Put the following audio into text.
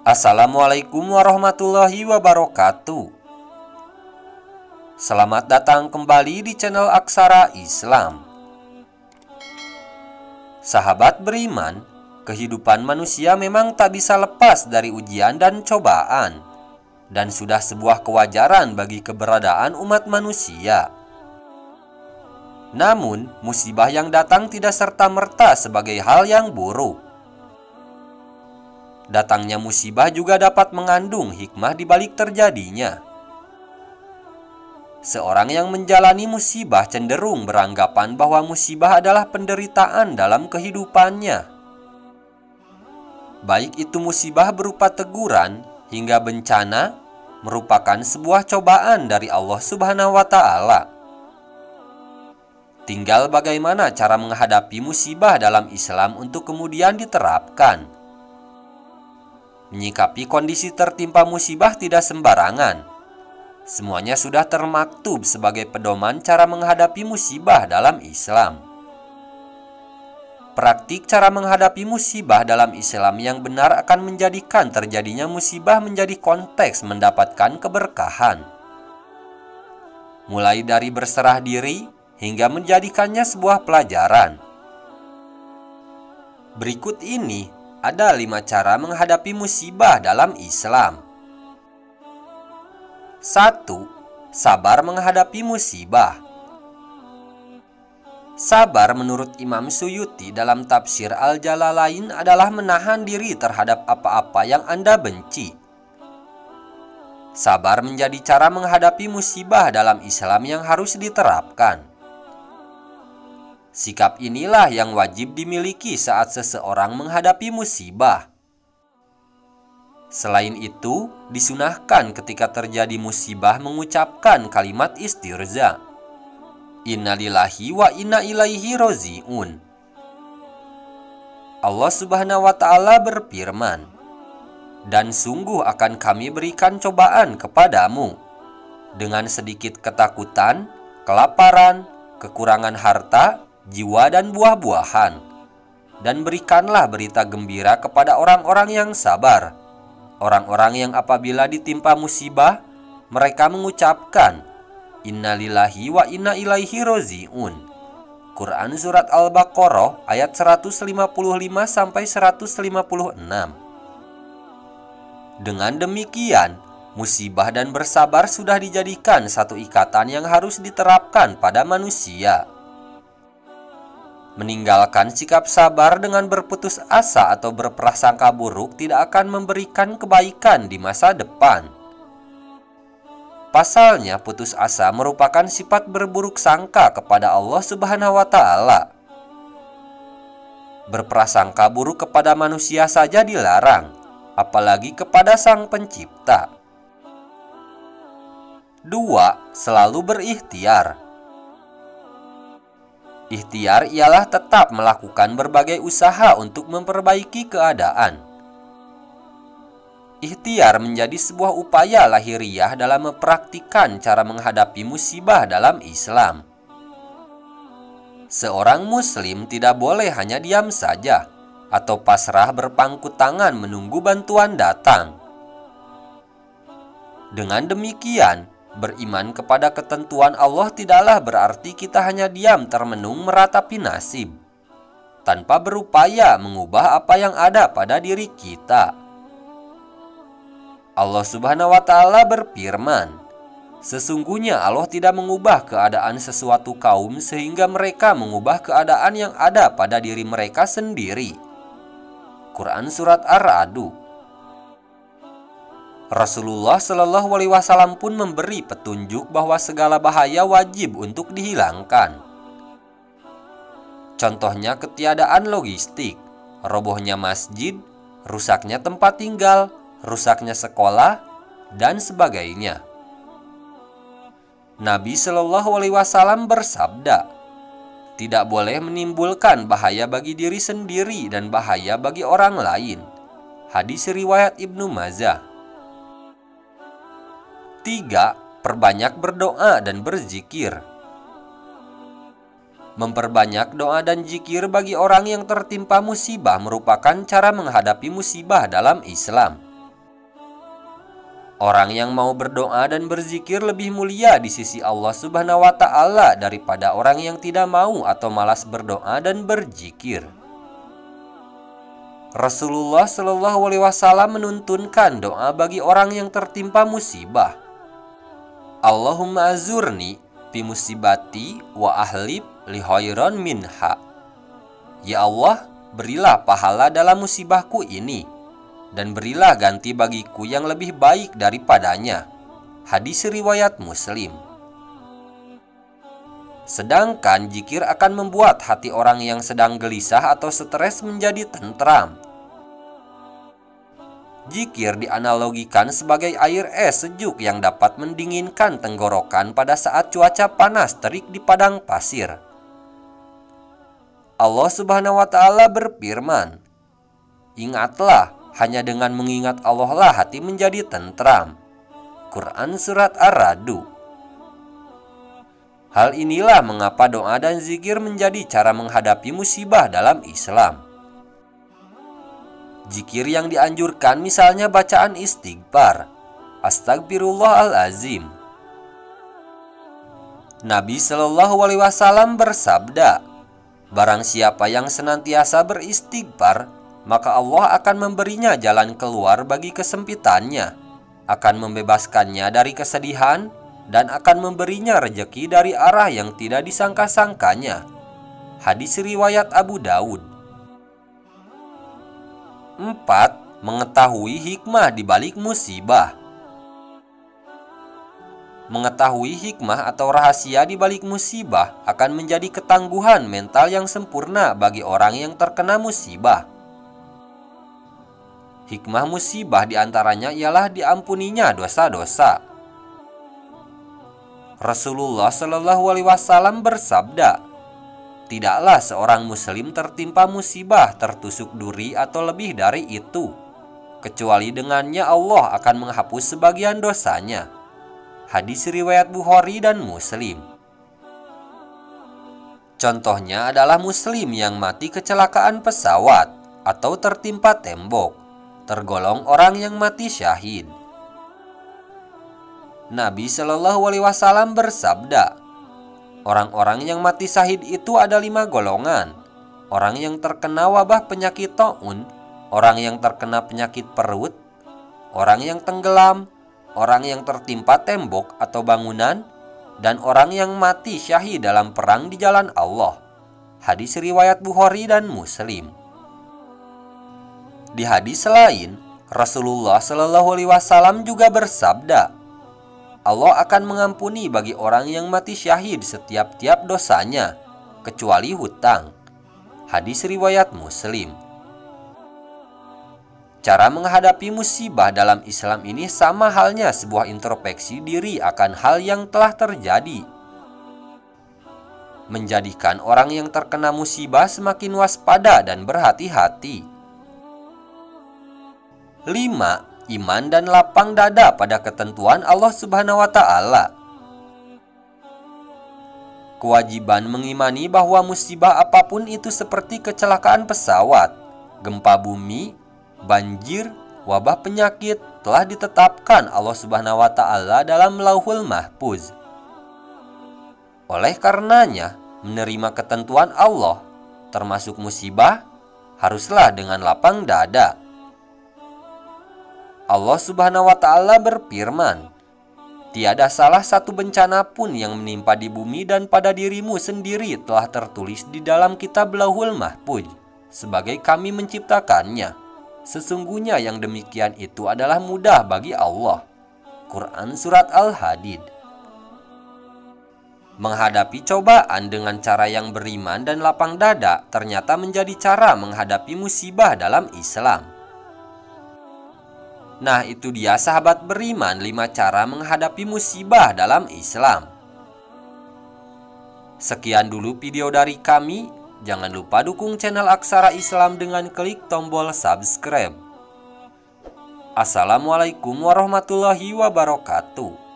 Assalamualaikum warahmatullahi wabarakatuh. Selamat datang kembali di channel Aksara Islam. Sahabat beriman, kehidupan manusia memang tak bisa lepas dari ujian dan cobaan, dan sudah sebuah kewajaran bagi keberadaan umat manusia. Namun, musibah yang datang tidak serta-merta sebagai hal yang buruk. Datangnya musibah juga dapat mengandung hikmah di balik terjadinya. Seorang yang menjalani musibah cenderung beranggapan bahwa musibah adalah penderitaan dalam kehidupannya. Baik itu musibah berupa teguran hingga bencana, merupakan sebuah cobaan dari Allah Subhanahu wa Ta'ala. Tinggal bagaimana cara menghadapi musibah dalam Islam untuk kemudian diterapkan. Menyikapi kondisi tertimpa musibah tidak sembarangan. Semuanya sudah termaktub sebagai pedoman cara menghadapi musibah dalam Islam. Praktik cara menghadapi musibah dalam Islam yang benar akan menjadikan terjadinya musibah menjadi konteks mendapatkan keberkahan. Mulai dari berserah diri hingga menjadikannya sebuah pelajaran. Berikut ini ada 5 cara menghadapi musibah dalam Islam. 1. Sabar menghadapi musibah. Sabar menurut Imam Suyuti dalam tafsir Al-Jalalain adalah menahan diri terhadap apa-apa yang Anda benci. Sabar menjadi cara menghadapi musibah dalam Islam yang harus diterapkan. Sikap inilah yang wajib dimiliki saat seseorang menghadapi musibah. Selain itu, disunahkan ketika terjadi musibah mengucapkan kalimat istirja. Innalillahi wa inna ilaihi roji'un. Allah Subhanahu wa Ta'ala berfirman, "Dan sungguh akan kami berikan cobaan kepadamu dengan sedikit ketakutan, kelaparan, kekurangan harta, jiwa dan buah-buahan. Dan berikanlah berita gembira kepada orang-orang yang sabar, orang-orang yang apabila ditimpa musibah, mereka mengucapkan, Innalillahi wa inna ilaihi roji'un." Quran Surat Al-Baqarah ayat 155-156. Dengan demikian, musibah dan bersabar sudah dijadikan satu ikatan yang harus diterapkan pada manusia. Meninggalkan sikap sabar dengan berputus asa atau berprasangka buruk tidak akan memberikan kebaikan di masa depan. Pasalnya, putus asa merupakan sifat berburuk sangka kepada Allah Subhanahu wa Ta'ala. Berprasangka buruk kepada manusia saja dilarang, apalagi kepada Sang Pencipta. 2. Selalu berikhtiar. Ikhtiar ialah tetap melakukan berbagai usaha untuk memperbaiki keadaan. Ikhtiar menjadi sebuah upaya lahiriah dalam mempraktikkan cara menghadapi musibah dalam Islam. Seorang muslim tidak boleh hanya diam saja atau pasrah berpangku tangan menunggu bantuan datang. Dengan demikian, beriman kepada ketentuan Allah tidaklah berarti kita hanya diam termenung meratapi nasib, tanpa berupaya mengubah apa yang ada pada diri kita. Allah Subhanahu wa Ta'ala berfirman, "Sesungguhnya Allah tidak mengubah keadaan sesuatu kaum sehingga mereka mengubah keadaan yang ada pada diri mereka sendiri." Quran Surat Ar-Ra'd. Rasulullah Shallallahu Alaihi Wasallam pun memberi petunjuk bahwa segala bahaya wajib untuk dihilangkan. Contohnya ketiadaan logistik, robohnya masjid, rusaknya tempat tinggal, rusaknya sekolah, dan sebagainya. Nabi Shallallahu Alaihi Wasallam bersabda, "Tidak boleh menimbulkan bahaya bagi diri sendiri dan bahaya bagi orang lain." Hadis riwayat Ibnu Majah. 3. Perbanyak berdoa dan berzikir. Memperbanyak doa dan zikir bagi orang yang tertimpa musibah merupakan cara menghadapi musibah dalam Islam. Orang yang mau berdoa dan berzikir lebih mulia di sisi Allah Subhanahu wa Ta'ala daripada orang yang tidak mau atau malas berdoa dan berzikir. Rasulullah Shallallahu Alaihi Wasallam menuntunkan doa bagi orang yang tertimpa musibah. Allahumma azurni fi musibati wa ahlib li khairan minha. Ya Allah, berilah pahala dalam musibahku ini, dan berilah ganti bagiku yang lebih baik daripadanya. Hadis riwayat Muslim. Sedangkan zikir akan membuat hati orang yang sedang gelisah atau stres menjadi tentram. Zikir dianalogikan sebagai air es sejuk yang dapat mendinginkan tenggorokan pada saat cuaca panas terik di padang pasir. Allah Subhanahu wa Ta'ala berfirman, "Ingatlah, hanya dengan mengingat Allah lah hati menjadi tentram." Quran Surat Ar-Ra'd. Hal inilah mengapa doa dan zikir menjadi cara menghadapi musibah dalam Islam. Zikir yang dianjurkan misalnya bacaan istighfar, Astagfirullahalazim. Nabi Shallallahu Alaihi Wasallam bersabda, "Barang siapa yang senantiasa beristighfar, maka Allah akan memberinya jalan keluar bagi kesempitannya, akan membebaskannya dari kesedihan, dan akan memberinya rejeki dari arah yang tidak disangka-sangkanya." Hadis riwayat Abu Daud. 4. Mengetahui hikmah di balik musibah. Mengetahui hikmah atau rahasia di balik musibah akan menjadi ketangguhan mental yang sempurna bagi orang yang terkena musibah. Hikmah musibah diantaranya ialah diampuninya dosa-dosa. Rasulullah Shallallahu Alaihi Wasallam bersabda, "Tidaklah seorang muslim tertimpa musibah tertusuk duri atau lebih dari itu, kecuali dengannya Allah akan menghapus sebagian dosanya." Hadis riwayat Bukhari dan Muslim. Contohnya adalah muslim yang mati kecelakaan pesawat atau tertimpa tembok, tergolong orang yang mati syahid. Nabi Shallallahu Alaihi Wasallam bersabda, "Orang-orang yang mati syahid itu ada 5 golongan. Orang yang terkena wabah penyakit taun, orang yang terkena penyakit perut, orang yang tenggelam, orang yang tertimpa tembok atau bangunan, dan orang yang mati syahid dalam perang di jalan Allah." Hadis riwayat Bukhari dan Muslim. Di hadis lain, Rasulullah Shallallahu Alaihi Wasallam juga bersabda, "Allah akan mengampuni bagi orang yang mati syahid setiap-tiap dosanya, kecuali hutang." Hadis riwayat Muslim. Cara menghadapi musibah dalam Islam ini sama halnya sebuah introspeksi diri akan hal yang telah terjadi, menjadikan orang yang terkena musibah semakin waspada dan berhati-hati. 5. Iman dan lapang dada pada ketentuan Allah Subhanahu wa Ta'ala. Kewajiban mengimani bahwa musibah apapun itu seperti kecelakaan pesawat, gempa bumi, banjir, wabah penyakit telah ditetapkan Allah Subhanahu wa Ta'ala dalam Lauhul Mahfuz. Oleh karenanya, menerima ketentuan Allah, termasuk musibah, haruslah dengan lapang dada. Allah Subhanahu wa Ta'ala berfirman, "Tiada salah satu bencana pun yang menimpa di bumi dan pada dirimu sendiri telah tertulis di dalam kitab Lauhul Mahfuz, sebagai kami menciptakannya. Sesungguhnya yang demikian itu adalah mudah bagi Allah." Quran Surat Al-Hadid. Menghadapi cobaan dengan cara yang beriman dan lapang dada ternyata menjadi cara menghadapi musibah dalam Islam. Nah, itu dia sahabat beriman 5 cara menghadapi musibah dalam Islam. Sekian dulu video dari kami. Jangan lupa dukung channel Aksara Islam dengan klik tombol subscribe. Assalamualaikum warahmatullahi wabarakatuh.